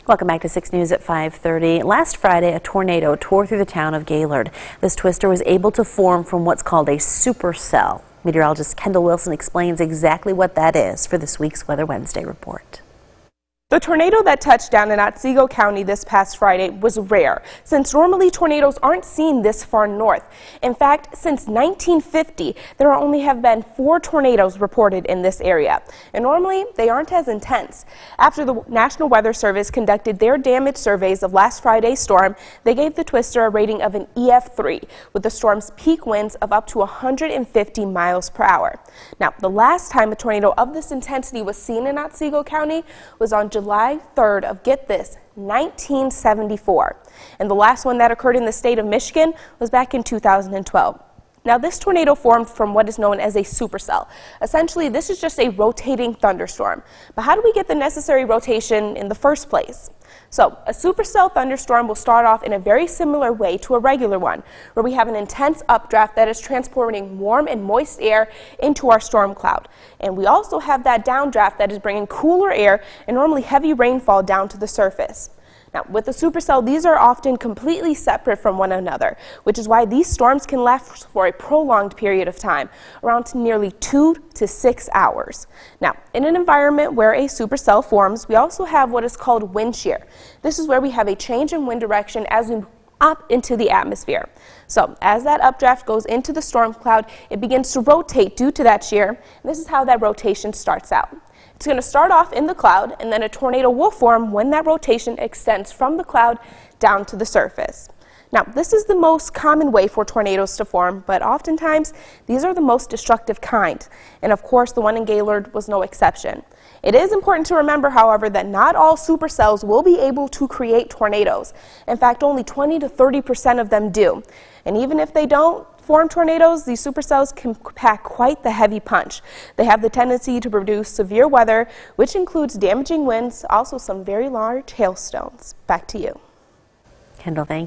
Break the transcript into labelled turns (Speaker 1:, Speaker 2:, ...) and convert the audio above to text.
Speaker 1: Welcome back to 6 News at 5:30. Last Friday, a tornado tore through the town of Gaylord. This twister was able to form from what's called a supercell. Meteorologist Kendall Wilson explains exactly what that is for this week's Weather Wednesday report.
Speaker 2: The tornado that touched down in Otsego County this past Friday was rare, since normally tornadoes aren't seen this far north. In fact, since 1950, there only have been 4 tornadoes reported in this area, and normally they aren't as intense. After the National Weather Service conducted their damage surveys of last Friday's storm, they gave the twister a rating of an EF3, with the storm's peak winds of up to 150 miles per hour. Now, the last time a tornado of this intensity was seen in Otsego County was on July 3rd of, get this, 1974. And the last one that occurred in the state of Michigan was back in 2012. Now, this tornado formed from what is known as a supercell. Essentially, this is just a rotating thunderstorm. But how do we get the necessary rotation in the first place? So, a supercell thunderstorm will start off in a very similar way to a regular one, where we have an intense updraft that is transporting warm and moist air into our storm cloud. And we also have that downdraft that is bringing cooler air and normally heavy rainfall down to the surface. Now, with the supercell, these are often completely separate from one another, which is why these storms can last for a prolonged period of time, around nearly 2 to 6 hours. Now, in an environment where a supercell forms, we also have what is called wind shear. This is where we have a change in wind direction as we move up into the atmosphere. So, as that updraft goes into the storm cloud, it begins to rotate due to that shear, and this is how that rotation starts out. It's going to start off in the cloud, and then a tornado will form when that rotation extends from the cloud down to the surface. Now, this is the most common way for tornadoes to form, but oftentimes these are the most destructive kind. And of course, the one in Gaylord was no exception. It is important to remember, however, that not all supercells will be able to create tornadoes. In fact, only 20 to 30% of them do. And even if they don't form tornadoes, these supercells can pack quite the heavy punch. They have the tendency to produce severe weather, which includes damaging winds, also some very large hailstones. Back to you.
Speaker 1: Kendall, thank you.